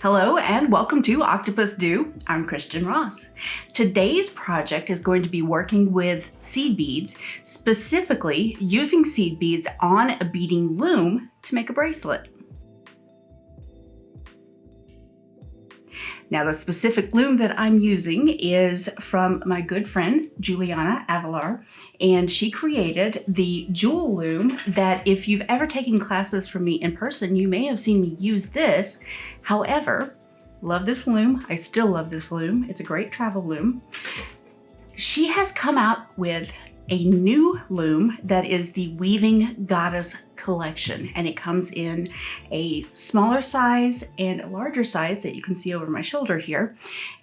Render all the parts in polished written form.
Hello and welcome to OctopusDo. I'm Christian Ross. Today's project is going to be working with seed beads, specifically using seed beads on a beading loom to make a bracelet. Now, the specific loom that I'm using is from my good friend, Juliana Avalar, and she created the jewel loom that if you've ever taken classes from me in person, you may have seen me use this. However, love this loom. I still love this loom. It's a great travel loom. She has come out with a new loom that is the Weaving Goddess collection, and it comes in a smaller size and a larger size that you can see over my shoulder here.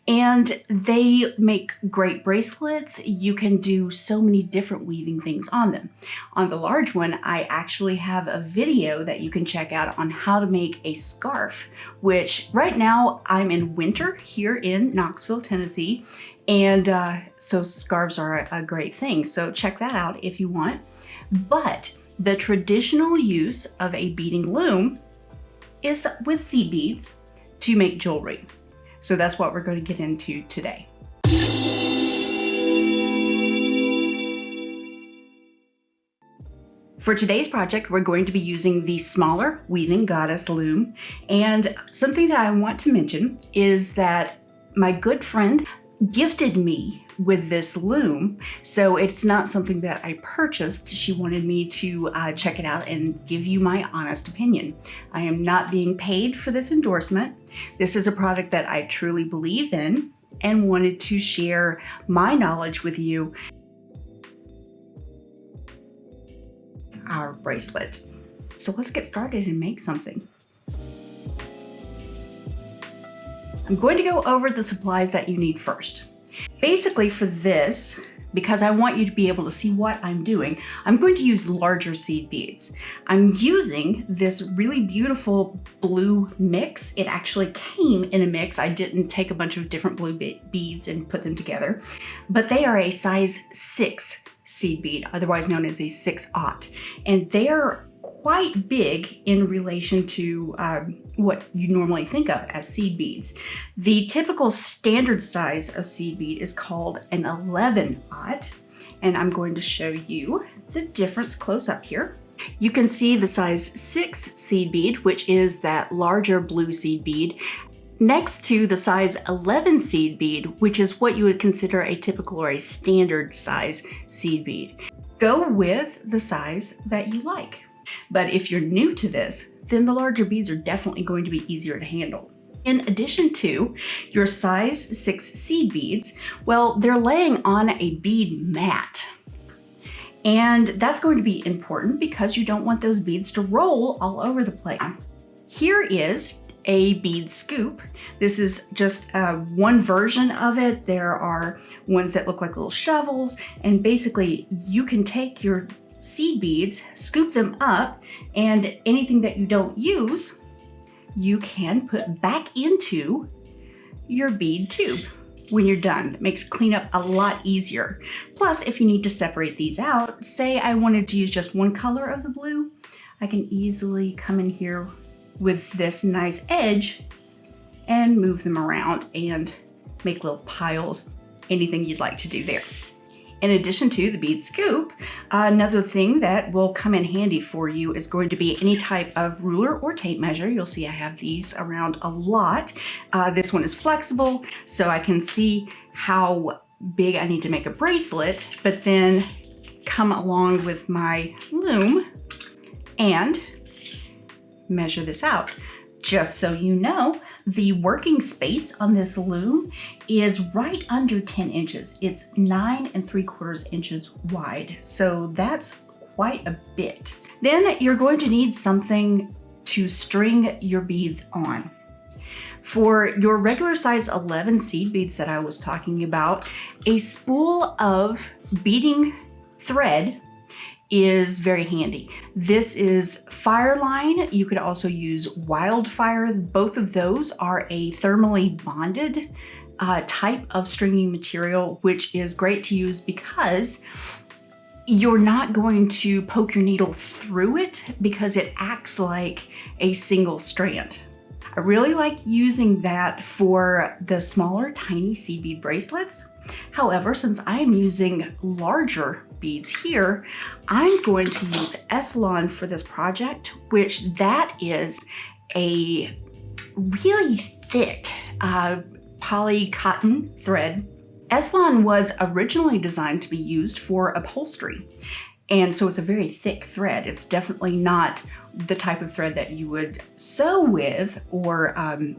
And they make great bracelets. You can do so many different weaving things on them. On the large one, I actually have a video that you can check out on how to make a scarf, which right now I'm in winter here in Knoxville, Tennessee. And so scarves are a great thing. So check that out if you want. But the traditional use of a beading loom is with seed beads to make jewelry. So that's what we're going to get into today. For today's project, we're going to be using the smaller Weaving Goddess Loom. And something that I want to mention is that my good friend gifted me with this loom, so it's not something that I purchased. She wanted me to check it out and give you my honest opinion. I am not being paid for this endorsement. This is a product that I truly believe in and wanted to share my knowledge with you. Our bracelet. So let's get started and make something. I'm going to go over the supplies that you need first. Basically for this, because I want you to be able to see what I'm doing, I'm going to use larger seed beads. I'm using this really beautiful blue mix. It actually came in a mix. I didn't take a bunch of different blue beads and put them together, but they are a size 6 seed bead, otherwise known as a 6/0. And they're quite big in relation to what you normally think of as seed beads. The typical standard size of seed bead is called an 11/0, and I'm going to show you the difference close up here. You can see the size 6 seed bead, which is that larger blue seed bead, next to the size 11 seed bead, which is what you would consider a typical or a standard size seed bead. Go with the size that you like. But if you're new to this, then the larger beads are definitely going to be easier to handle. In addition to your size 6 seed beads, well, they're laying on a bead mat. And that's going to be important because you don't want those beads to roll all over the place. Here is a bead scoop. This is just one version of it. There are ones that look like little shovels, and basically you can take your seed beads, scoop them up, and anything that you don't use, you can put back into your bead tube when you're done. It makes cleanup a lot easier. Plus, if you need to separate these out, say I wanted to use just one color of the blue, I can easily come in here with this nice edge and move them around and make little piles, anything you'd like to do there. In addition to the bead scoop, another thing that will come in handy for you is going to be any type of ruler or tape measure. You'll see I have these around a lot. This one is flexible, so I can see how big I need to make a bracelet, but then come along with my loom and measure this out. Just so you know, the working space on this loom is right under 10 inches. It's 9 3/4 inches wide. So that's quite a bit. Then you're going to need something to string your beads on. For your regular size 11 seed beads that I was talking about, a spool of beading thread is very handy. This is Fireline. You could also use Wildfire. Both of those are a thermally bonded type of stringing material, which is great to use because you're not going to poke your needle through it because it acts like a single strand. I I really like using that for the smaller tiny seed bead bracelets. However, since I am using larger beads here, I'm going to use Eslon for this project, which that is a really thick poly cotton thread. Eslon was originally designed to be used for upholstery, and so it's a very thick thread. It's definitely not the type of thread that you would sew with or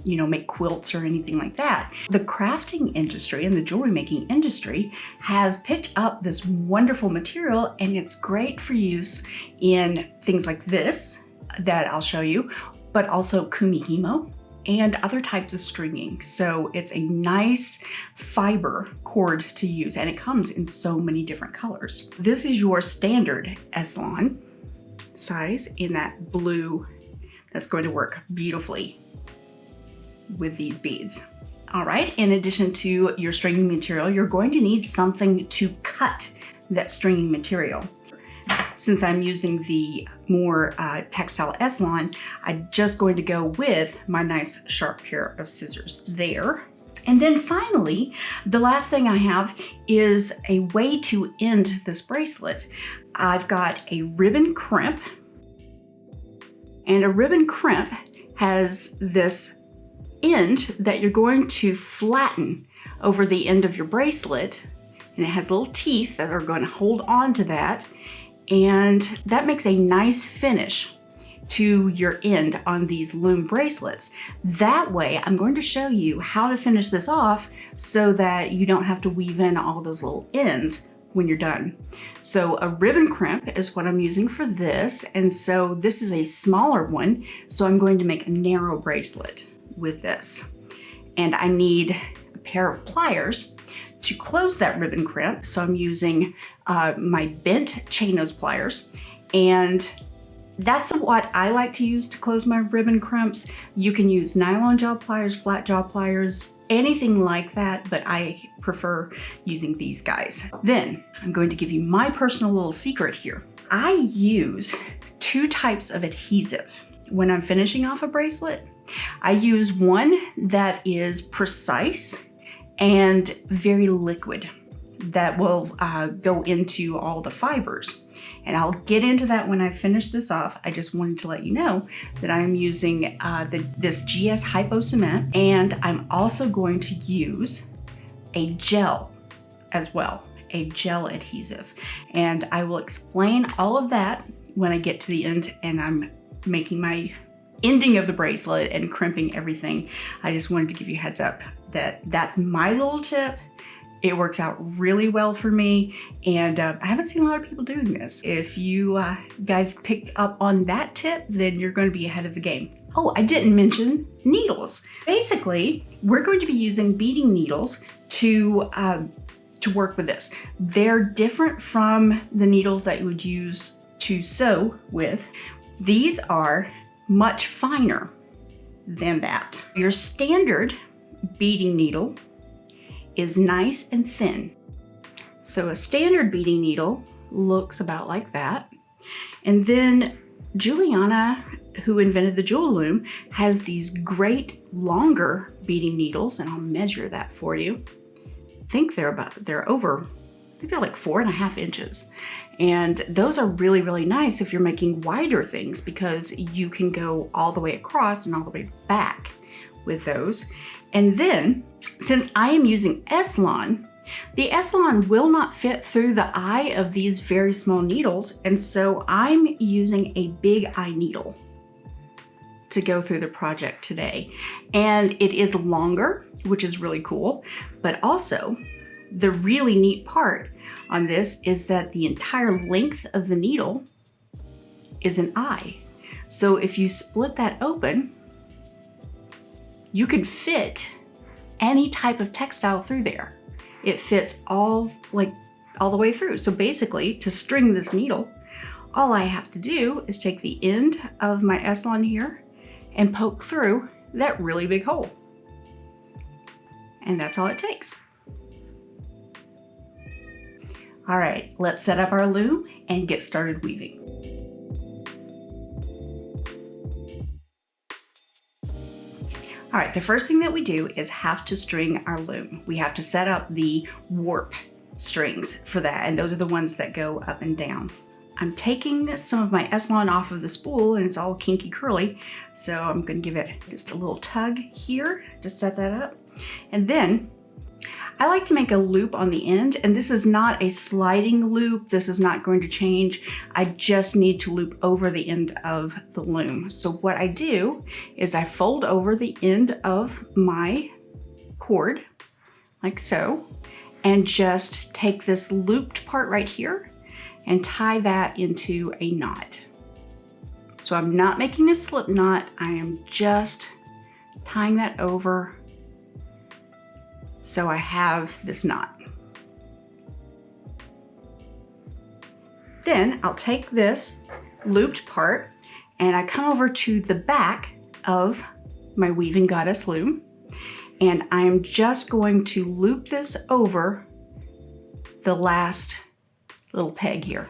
make quilts or anything like that. The crafting industry and the jewelry making industry has picked up this wonderful material, and it's great for use in things like this that I'll show you, but also kumihimo and other types of stringing. So it's a nice fiber cord to use, and it comes in so many different colors. This is your standard Eslon size in that blue. That's going to work beautifully with these beads. All right, in addition to your stringing material, you're going to need something to cut that stringing material. Since I'm using the more textile Eslon, I'm just going to go with my nice sharp pair of scissors there. And then finally, the last thing I have is a way to end this bracelet. I've got a ribbon crimp, and a ribbon crimp has this end that you're going to flatten over the end of your bracelet, and it has little teeth that are going to hold on to that, and that makes a nice finish to your end on these loom bracelets. That way, I'm going to show you how to finish this off so that you don't have to weave in all those little ends when you're done. So a ribbon crimp is what I'm using for this, and so this is a smaller one, so I'm going to make a narrow bracelet with this. And I need a pair of pliers to close that ribbon crimp, so I'm using my bent chain nose pliers, and that's what I like to use to close my ribbon crimps. You can use nylon jaw pliers, flat jaw pliers, anything like that, but I prefer using these guys. Then I'm going to give you my personal little secret here. I use two types of adhesive when I'm finishing off a bracelet. I use one that is precise and very liquid that will go into all the fibers. And I'll get into that when I finish this off. I just wanted to let you know that I'm using this GS Hypo Cement, and I'm also going to use a gel as well, a gel adhesive. And I will explain all of that when I get to the end and I'm making my ending of the bracelet and crimping everything. I just wanted to give you a heads up that that's my little tip. It works out really well for me, and I haven't seen a lot of people doing this. If you guys pick up on that tip, then you're going to be ahead of the game. Oh, I didn't mention needles. Basically, we're going to be using beading needles to work with this. They're different from the needles that you would use to sew with. These are much finer than that. Your standard beading needle is nice and thin. So a standard beading needle looks about like that. And then Juliana, who invented the jewel loom, has these great longer beading needles, and I'll measure that for you. I think they're like 4.5 inches. And those are really, really nice if you're making wider things, because you can go all the way across and all the way back with those. And then, since I am using Eslon, the Eslon will not fit through the eye of these very small needles, and so I'm using a big eye needle to go through the project today. And it is longer, which is really cool, but also the really neat part on this is that the entire length of the needle is an eye. So if you split that open, you could fit any type of textile through there. It fits all the way through. So basically, to string this needle, all I have to do is take the end of my Eslon here and poke through that really big hole. And that's all it takes. All right, let's set up our loom and get started weaving. All right, the first thing that we do is have to string our loom. We have to set up the warp strings for that, and those are the ones that go up and down. I'm taking some of my S-Lon off of the spool and it's all kinky curly, so I'm gonna give it just a little tug here to set that up. And then I like to make a loop on the end, and this is not a sliding loop. This is not going to change. I just need to loop over the end of the loom. So what I do is I fold over the end of my cord, like so, and just take this looped part right here and tie that into a knot. So I'm not making a slip knot. I am just tying that over so I have this knot. Then I'll take this looped part and I come over to the back of my Weaving Goddess Loom, and I'm just going to loop this over the last little peg here.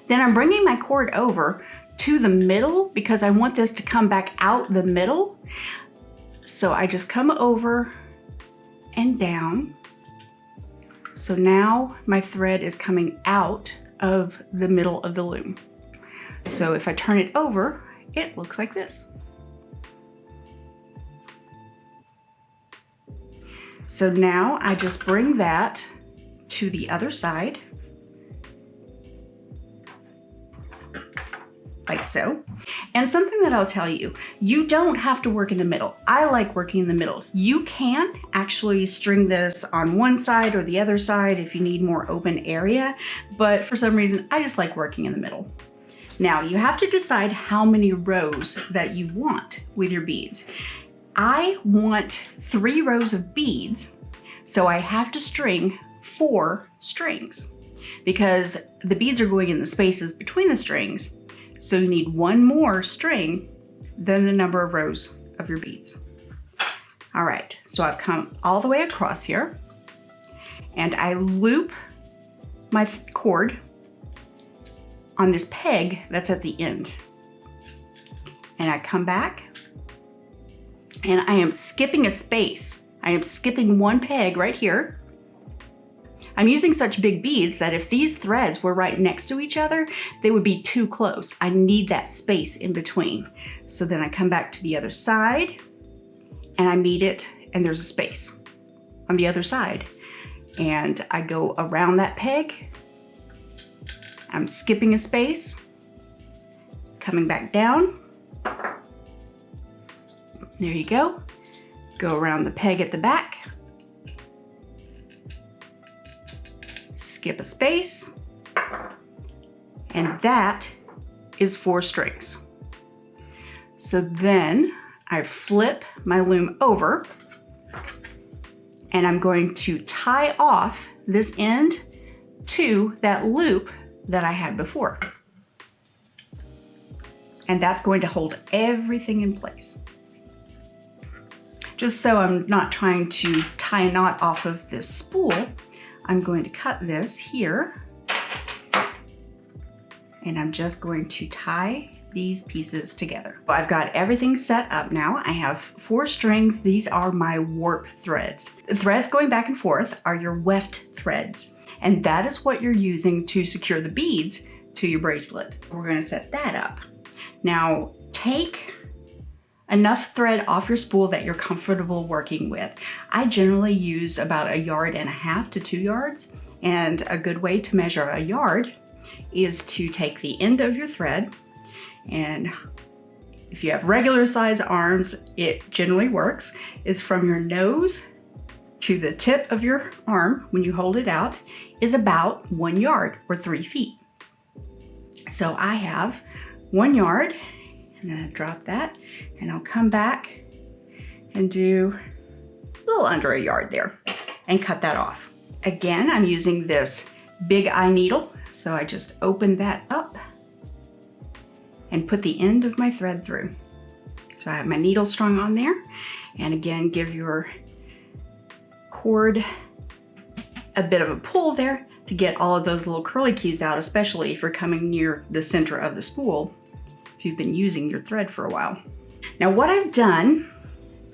Then I'm bringing my cord over to the middle because I want this to come back out the middle. So I just come over and down. So now my thread is coming out of the middle of the loom. So if I turn it over, it looks like this. So now I just bring that to the other side, like so. And something that I'll tell you, you don't have to work in the middle. I like working in the middle. You can actually string this on one side or the other side if you need more open area, but for some reason, I just like working in the middle. Now you have to decide how many rows that you want with your beads. I want 3 rows of beads, so I have to string 4 strings because the beads are going in the spaces between the strings. So you need 1 more string than the number of rows of your beads. All right, so I've come all the way across here and I loop my cord on this peg that's at the end. And I come back and I am skipping a space. I am skipping 1 peg right here. I'm using such big beads that if these threads were right next to each other, they would be too close. I need that space in between. So then I come back to the other side and I meet it, and there's a space on the other side. And I go around that peg. I'm skipping a space, coming back down. There you go. Go around the peg at the back. Skip a space, and that is 4 strings. So then I flip my loom over and I'm going to tie off this end to that loop that I had before. And that's going to hold everything in place. Just so I'm not trying to tie a knot off of this spool, I'm going to cut this here, and I'm just going to tie these pieces together. I've got everything set up now. I have 4 strings. These are my warp threads. The threads going back and forth are your weft threads, and that is what you're using to secure the beads to your bracelet. We're going to set that up. Now take enough thread off your spool that you're comfortable working with. I generally use about 1.5 yards to 2 yards, and a good way to measure a yard is to take the end of your thread, and if you have regular size arms, it generally works, is from your nose to the tip of your arm when you hold it out is about 1 yard or 3 feet. So I have 1 yard, and then I drop that, and I'll come back and do a little under 1 yard there and cut that off. Again, I'm using this big eye needle, so I just open that up and put the end of my thread through. So I have my needle strung on there, and again, give your cord a bit of a pull there to get all of those little curly cues out, especially if you're coming near the center of the spool, if you've been using your thread for a while. Now what I've done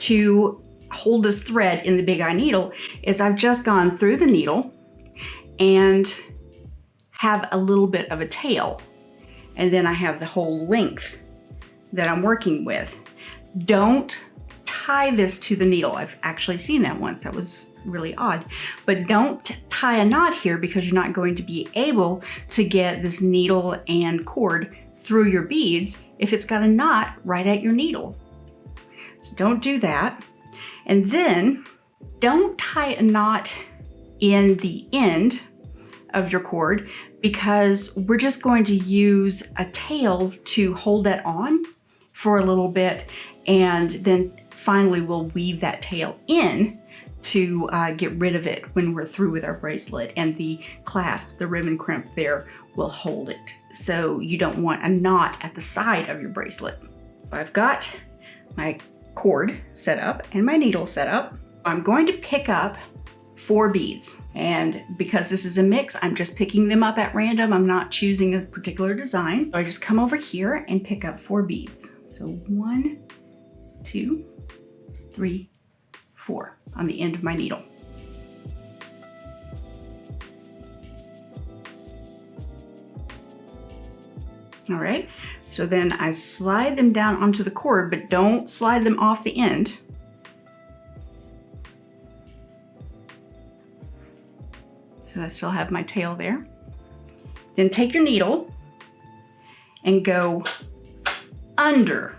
to hold this thread in the big eye needle is I've just gone through the needle and have a little bit of a tail. And then I have the whole length that I'm working with. Don't tie this to the needle. I've actually seen that once. That was really odd. But don't tie a knot here because you're not going to be able to get this needle and cord through your beads if it's got a knot right at your needle. So don't do that. And then don't tie a knot in the end of your cord because we're just going to use a tail to hold that on for a little bit, and then finally we'll weave that tail in to get rid of it when we're through with our bracelet, and the clasp, the ribbon crimp there, will hold it. So you don't want a knot at the side of your bracelet. I've got my cord set up and my needle set up. I'm going to pick up 4 beads, and because this is a mix, I'm just picking them up at random. I'm not choosing a particular design. So I just come over here and pick up 4 beads. So 1, 2, 3, 4 on the end of my needle. All right, so then I slide them down onto the cord, but don't slide them off the end. So I still have my tail there. Then take your needle and go under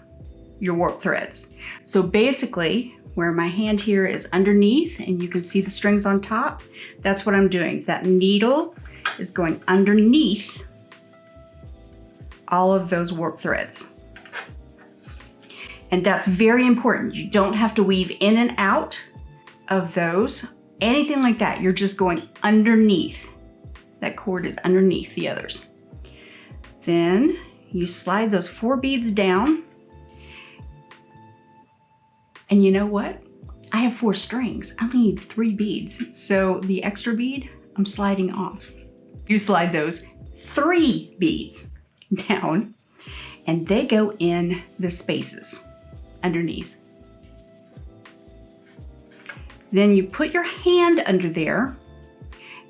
your warp threads. So basically, where my hand here is underneath and you can see the strings on top, that's what I'm doing. That needle is going underneath all of those warp threads. And that's very important. You don't have to weave in and out of those, anything like that. You're just going underneath. That cord is underneath the others. Then you slide those 4 beads down. And you know what? I have 4 strings. I only need 3 beads. So the extra bead, I'm sliding off. You slide those 3 beads down and they go in the spaces underneath. Then you put your hand under there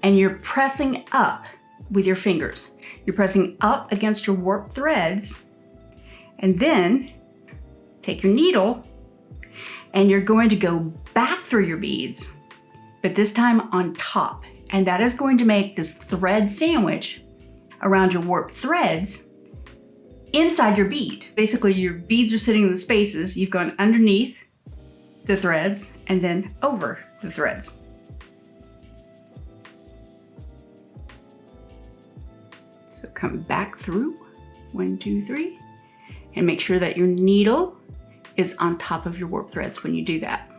and you're pressing up with your fingers. You're pressing up against your warp threads, and then take your needle and you're going to go back through your beads, but this time on top. And that is going to make this thread sandwich around your warp threads inside your bead. Basically, your beads are sitting in the spaces. You've gone underneath the threads and then over the threads. So come back through, 1, 2, 3, and make sure that your needle is on top of your warp threads when you do that.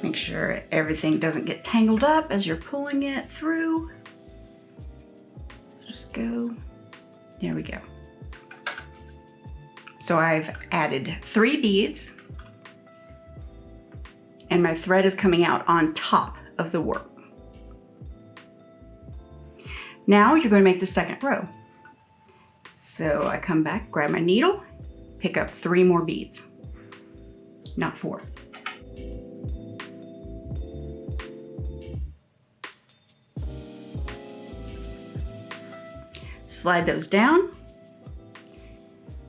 Make sure everything doesn't get tangled up as you're pulling it through. Just go, there we go. So I've added 3 beads and my thread is coming out on top of the warp. Now you're going to make the second row. So I come back, grab my needle, pick up 3 more beads, not 4. Slide those down,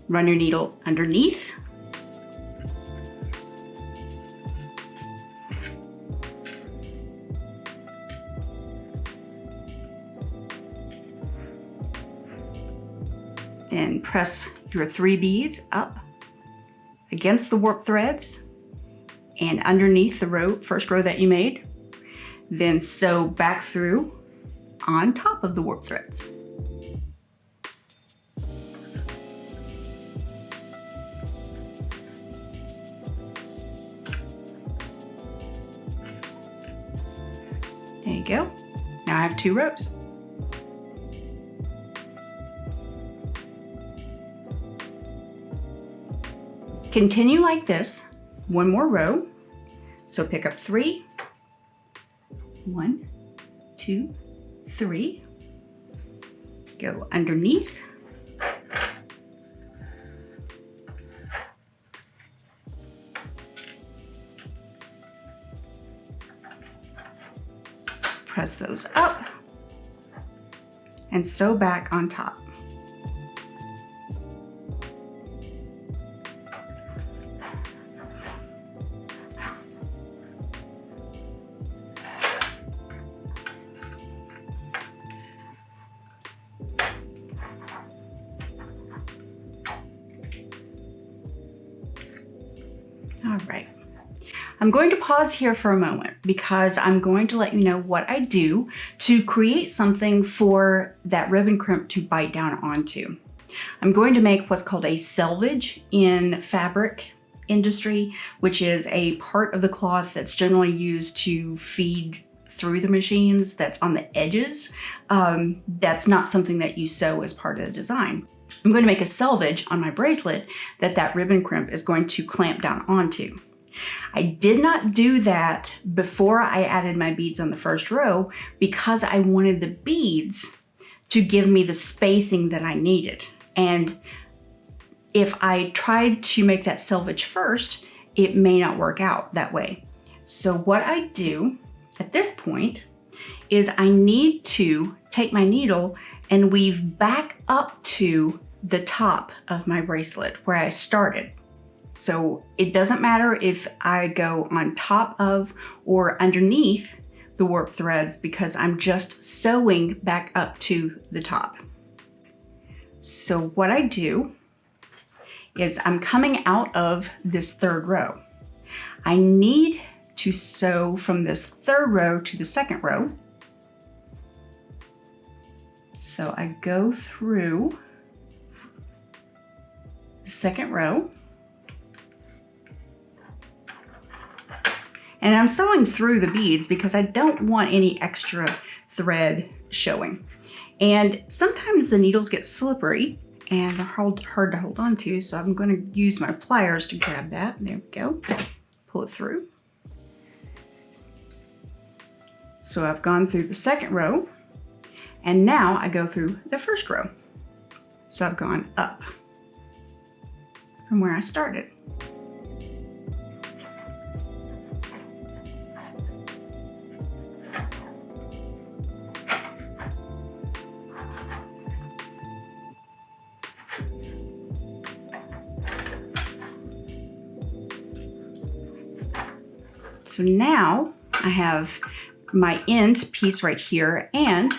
run your needle underneath, then press your 3 beads up against the warp threads and underneath the first row that you made, then sew back through on top of the warp threads. There you go. Now I have 2 rows. Continue like this, one more row. So pick up 3, 1, 2, 3, go underneath, press those up, and sew back on top. All right. I'm going to pause here for a moment because I'm going to let you know what I do to create something for that ribbon crimp to bite down onto. I'm going to make what's called a selvage in fabric industry, which is a part of the cloth that's generally used to feed through the machines that's on the edges. That's not something that you sew as part of the design. I'm going to make a selvage on my bracelet that ribbon crimp is going to clamp down onto. I did not do that before I added my beads on the first row because I wanted the beads to give me the spacing that I needed. And if I tried to make that selvage first, it may not work out that way. So what I do at this point is I need to take my needle and weave back up to the top of my bracelet where I started. So it doesn't matter if I go on top of or underneath the warp threads because I'm just sewing back up to the top. So what I do is I'm coming out of this third row. I need to sew from this third row to the second row. So I go through the second row. And I'm sewing through the beads because I don't want any extra thread showing. And sometimes the needles get slippery and they're hard to hold on to, so I'm going to use my pliers to grab that. There we go. Pull it through. So I've gone through the second row, and now I go through the first row. So I've gone up from where I started. So now I have my end piece right here, and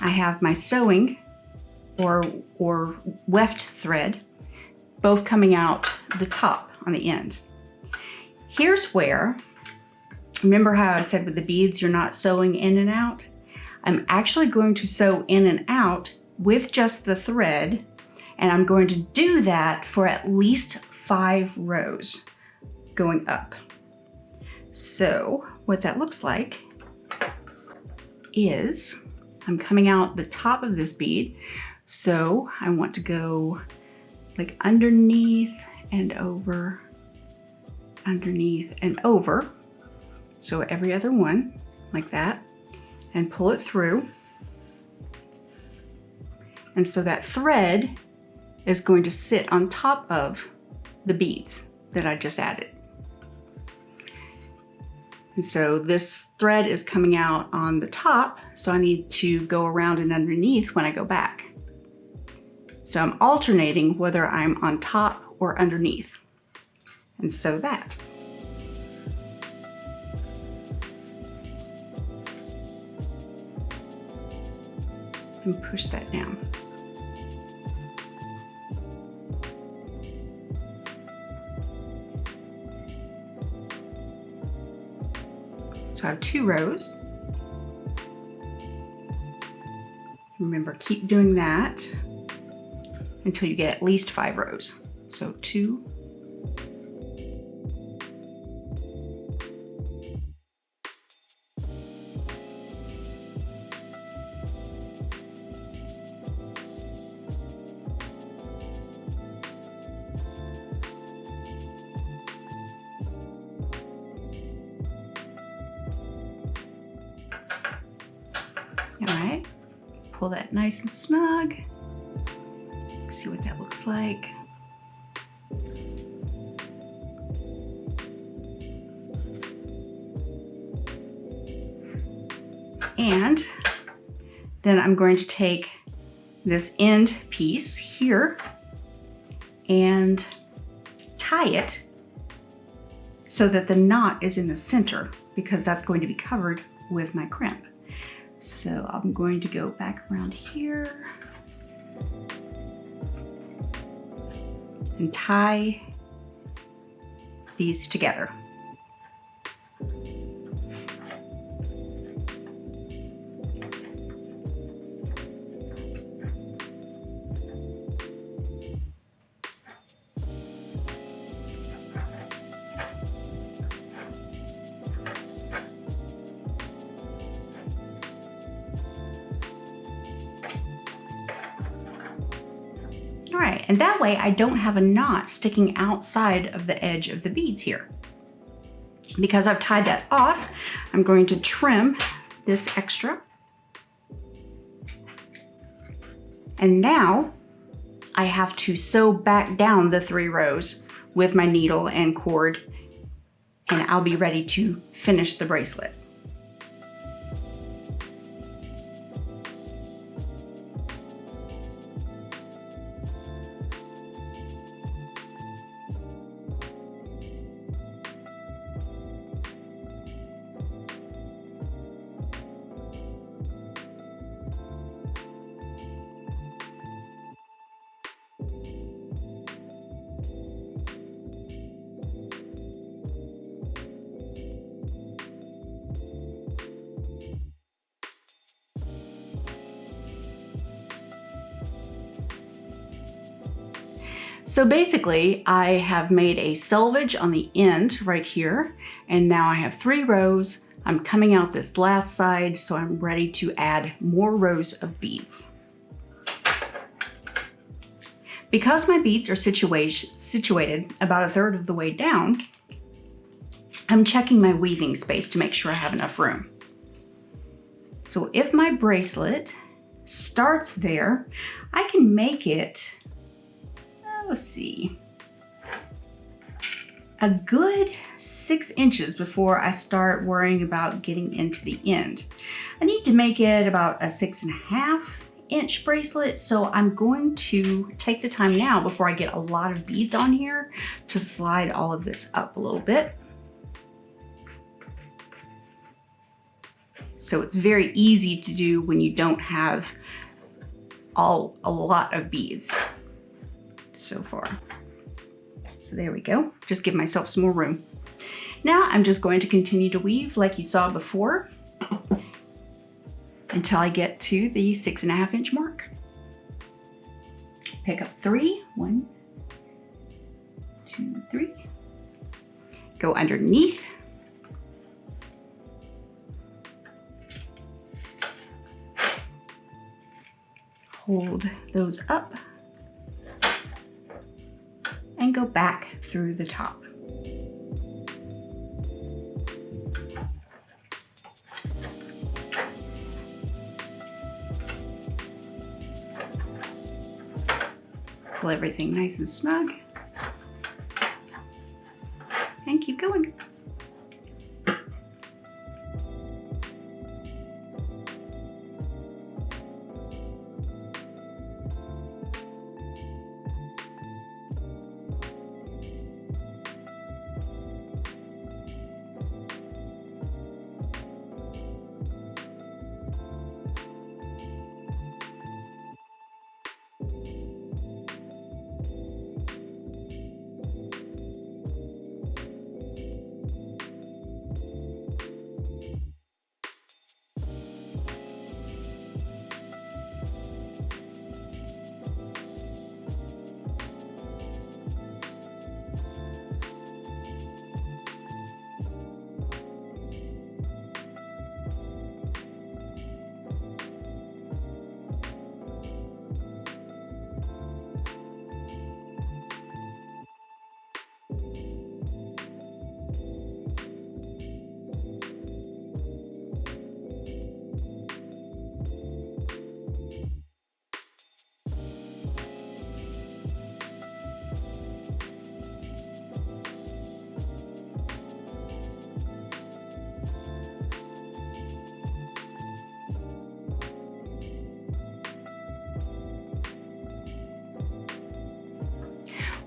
I have my sewing or weft thread both coming out the top on the end. Here's where, remember how I said with the beads you're not sewing in and out? I'm actually going to sew in and out with just the thread, and I'm going to do that for at least 5 rows going up. So what that looks like is I'm coming out the top of this bead. So I want to go like underneath and over, underneath and over. So every other one like that, and pull it through. And so that thread is going to sit on top of the beads that I just added. And so this thread is coming out on the top, so I need to go around and underneath when I go back. So I'm alternating whether I'm on top or underneath. And sew that. And push that down. So I have 2 rows. Remember, keep doing that until you get at least 5 rows. So 2, All right, pull that nice and snug. See what that looks like. And then I'm going to take this end piece here and tie it so that the knot is in the center, because that's going to be covered with my crimp. So I'm going to go back around here and tie these together. All right, and that way I don't have a knot sticking outside of the edge of the beads here. Because I've tied that off, I'm going to trim this extra. And now I have to sew back down the 3 rows with my needle and cord, and I'll be ready to finish the bracelet. So basically, I have made a selvage on the end right here, and now I have 3 rows. I'm coming out this last side, so I'm ready to add more rows of beads. Because my beads are situated about 1/3 of the way down, I'm checking my weaving space to make sure I have enough room. So if my bracelet starts there, I can make it, let's see, a good 6 inches before I start worrying about getting into the end. I need to make it about a 6.5 inch bracelet, so I'm going to take the time now before I get a lot of beads on here to slide all of this up a little bit. So it's very easy to do when you don't have a lot of beads so far. So there we go. Just give myself some more room. Now I'm just going to continue to weave like you saw before until I get to the 6.5 inch mark. Pick up 3, 1, 2, 3. Go underneath. Hold those up and go back through the top. Pull everything nice and snug and keep going.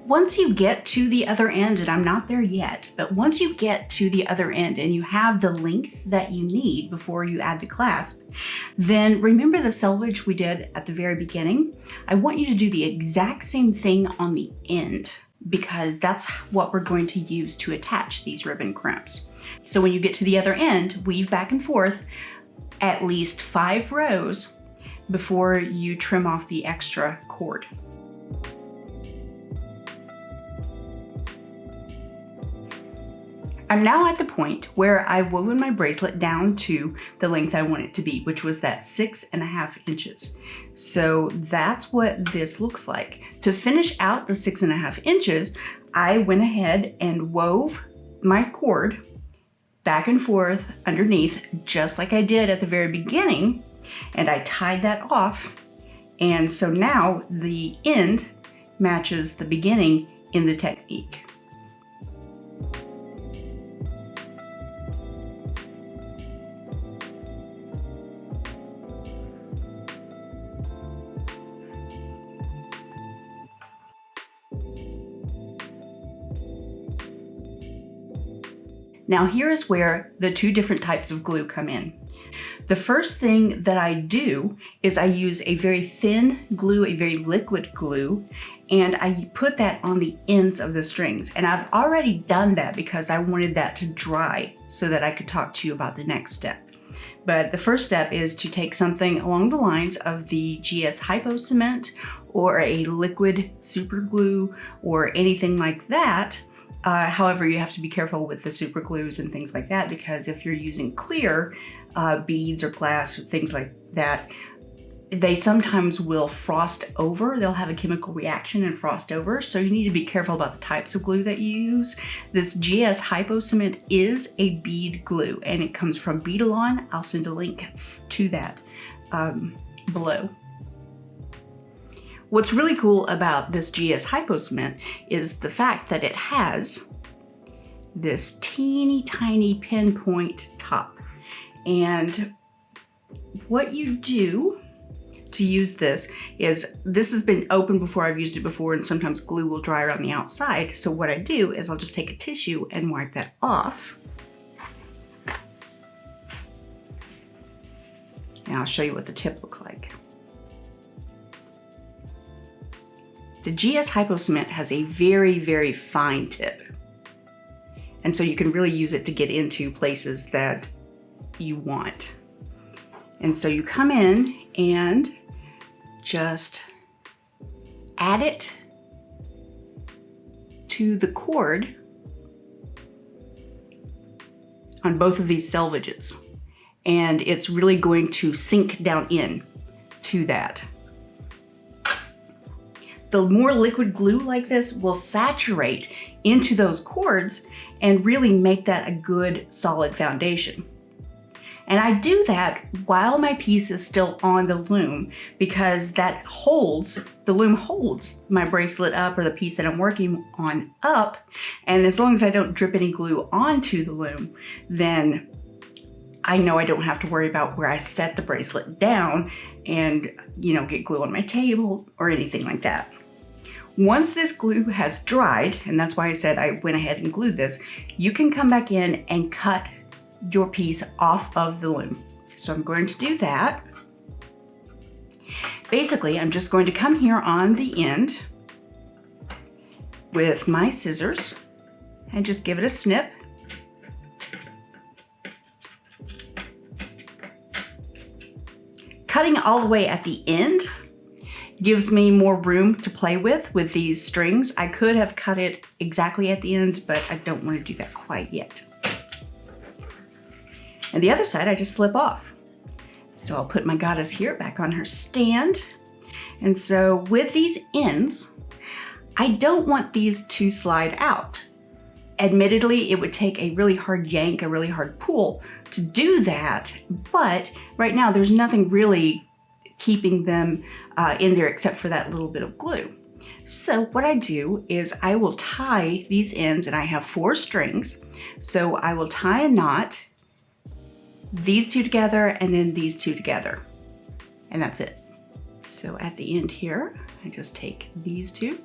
Once you get to the other end, and I'm not there yet, but once you get to the other end and you have the length that you need before you add the clasp, then remember the selvage we did at the very beginning? I want you to do the exact same thing on the end, because that's what we're going to use to attach these ribbon crimps. So when you get to the other end, weave back and forth at least 5 rows before you trim off the extra cord. I'm now at the point where I've woven my bracelet down to the length I want it to be, which was that 6.5 inches. So that's what this looks like. To finish out the 6.5 inches, I went ahead and wove my cord back and forth underneath, just like I did at the very beginning, and I tied that off. And so now the end matches the beginning in the technique. Now here's where the 2 different types of glue come in. The first thing that I do is I use a very thin glue, a very liquid glue, and I put that on the ends of the strings. And I've already done that because I wanted that to dry so that I could talk to you about the next step. But the first step is to take something along the lines of the GS Hypo Cement or a liquid super glue or anything like that. However, you have to be careful with the super glues and things like that, because if you're using clear beads or glass or things like that, they sometimes will frost over. They'll have a chemical reaction and frost over. So you need to be careful about the types of glue that you use. This GS Hypo Cement is a bead glue, and it comes from Beadalon. I'll send a link to that below. What's really cool about this GS Hypo Cement is the fact that it has this teeny tiny pinpoint top. And what you do to use this is, this has been open before, I've used it before, and sometimes glue will dry around the outside. So what I do is I'll just take a tissue and wipe that off. And I'll show you what the tip looks like. The GS Hypo Cement has a very, very fine tip. And so you can really use it to get into places that you want. And so you come in and just add it to the cord on both of these selvages. And it's really going to sink down in to that. The more liquid glue like this will saturate into those cords and really make that a good solid foundation. And I do that while my piece is still on the loom, because that holds, the loom holds my bracelet up, or the piece that I'm working on up. And as long as I don't drip any glue onto the loom, then I know I don't have to worry about where I set the bracelet down and, you know, get glue on my table or anything like that. Once this glue has dried, and that's why I said I went ahead and glued this, you can come back in and cut your piece off of the loom. So I'm going to do that. Basically, I'm just going to come here on the end with my scissors and just give it a snip. Cutting all the way at the end gives me more room to play with these strings. I could have cut it exactly at the end, but I don't want to do that quite yet. And the other side, I just slip off. So I'll put my goddess here back on her stand. And so with these ends, I don't want these to slide out. Admittedly, it would take a really hard yank, a really hard pull to do that, but right now there's nothing really keeping them in there except for that little bit of glue. So what I do is I will tie these ends, and I have 4 strings. So I will tie a knot, these 2 together, and then these 2 together. And that's it. So at the end here, I just take these 2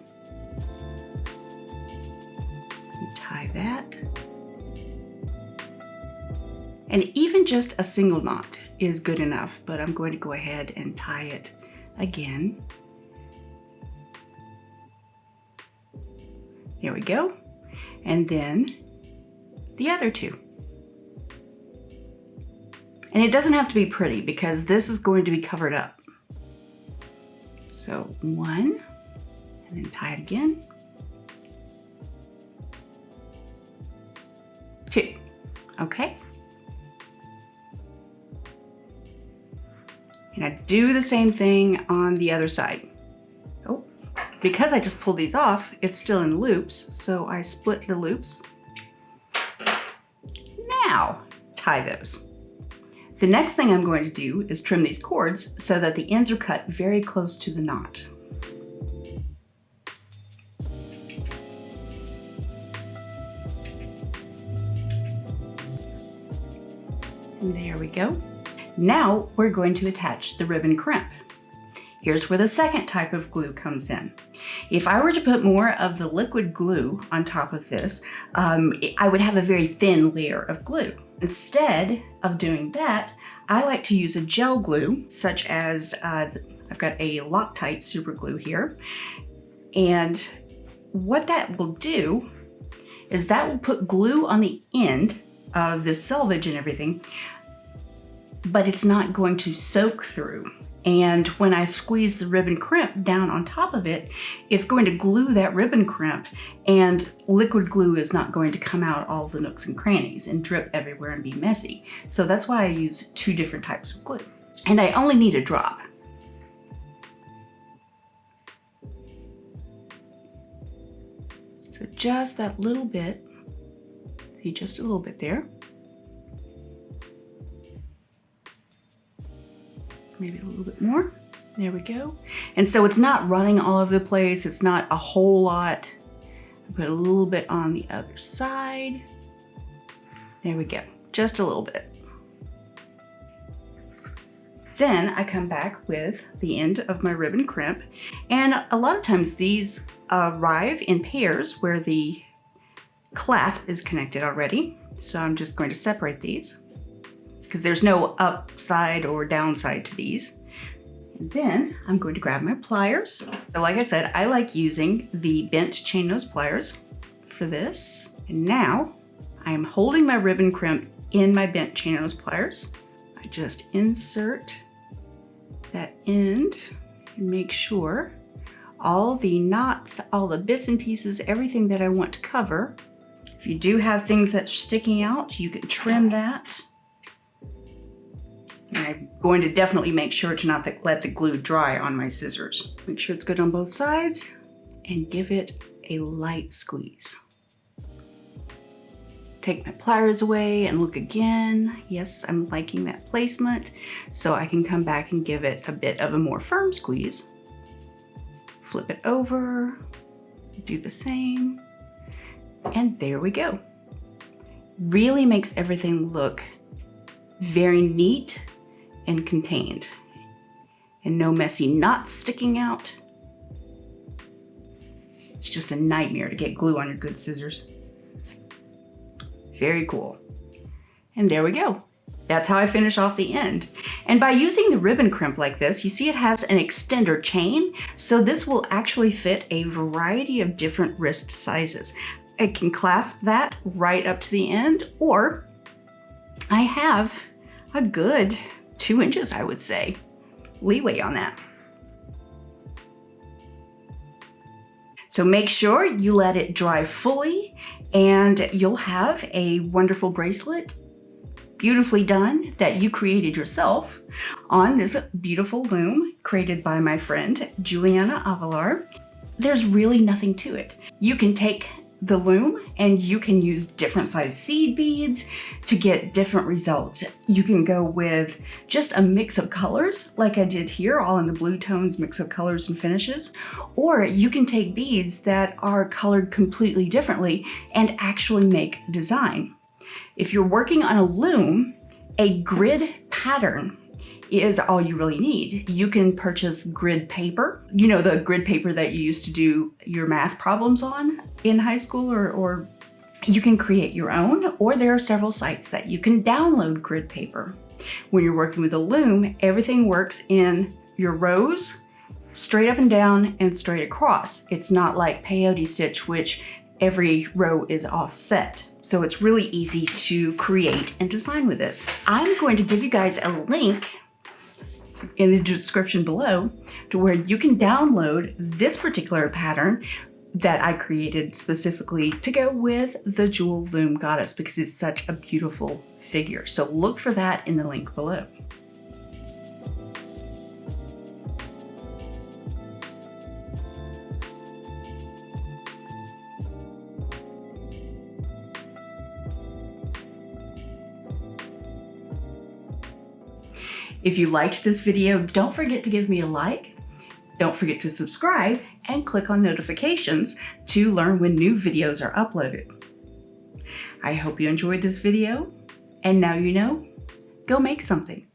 Tie that. And even just a single knot is good enough, but I'm going to go ahead and tie it again. Here we go. And then the other two. And it doesn't have to be pretty because this is going to be covered up. So one, and then tie it again. Two, okay. And I do the same thing on the other side. Oh, because I just pulled these off, it's still in loops, so I split the loops. Now, tie those. The next thing I'm going to do is trim these cords so that the ends are cut very close to the knot. And there we go. Now we're going to attach the ribbon crimp. Here's where the second type of glue comes in. If I were to put more of the liquid glue on top of this, I would have a very thin layer of glue. Instead of doing that, I like to use a gel glue, such as I've got a Loctite super glue here. And what that will do is that will put glue on the end of the selvage and everything, but it's not going to soak through. And when I squeeze the ribbon crimp down on top of it, it's going to glue that ribbon crimp, and liquid glue is not going to come out all the nooks and crannies and drip everywhere and be messy. So that's why I use two different types of glue. And I only need a drop. So just that little bit, see, just a little bit there. Maybe a little bit more. There we go. And so it's not running all over the place. It's not a whole lot. I put a little bit on the other side. There we go. Just a little bit. Then I come back with the end of my ribbon crimp. And a lot of times these arrive in pairs where the clasp is connected already. So I'm just going to separate these, because there's no upside or downside to these. And then I'm going to grab my pliers. So like I said, I like using the bent chain nose pliers for this. And now I am holding my ribbon crimp in my bent chain nose pliers. I just insert that end and make sure all the knots, all the bits and pieces, everything that I want to cover. If you do have things that are sticking out, you can trim that. And I'm going to definitely make sure to not let the glue dry on my scissors. Make sure it's good on both sides and give it a light squeeze. Take my pliers away and look again. Yes, I'm liking that placement. So I can come back and give it a bit of a more firm squeeze. Flip it over, do the same, and there we go. Really makes everything look very neat and contained, and no messy knots sticking out. It's just a nightmare to get glue on your good scissors. Very cool. And there we go. That's how I finish off the end. And by using the ribbon crimp like this, you see it has an extender chain, so this will actually fit a variety of different wrist sizes. I can clasp that right up to the end, or I have a good 2 inches, I would say, leeway on that. So make sure you let it dry fully, and you'll have a wonderful bracelet, beautifully done, that you created yourself on this beautiful loom created by my friend Juliana Avalar. There's really nothing to it. You can take the loom and you can use different size seed beads to get different results. You can go with just a mix of colors like I did here, all in the blue tones, mix of colors and finishes, or you can take beads that are colored completely differently and actually make a design. If you're working on a loom, a grid pattern is all you really need. You can purchase grid paper, the grid paper that you used to do your math problems on in high school or You can create your own, or there are several sites that you can download grid paper. When you're working with a loom, everything works in your rows, straight up and down and straight across. It's not like peyote stitch, which every row is offset. So it's really easy to create and design with this. I'm going to give you guys a link in the description below to where you can download this particular pattern that I created specifically to go with the Jewel Loom Goddess because it's such a beautiful figure. So look for that in the link below. If you liked this video, don't forget to give me a like. Don't forget to subscribe and click on notifications to learn when new videos are uploaded. I hope you enjoyed this video, and now you know, go make something.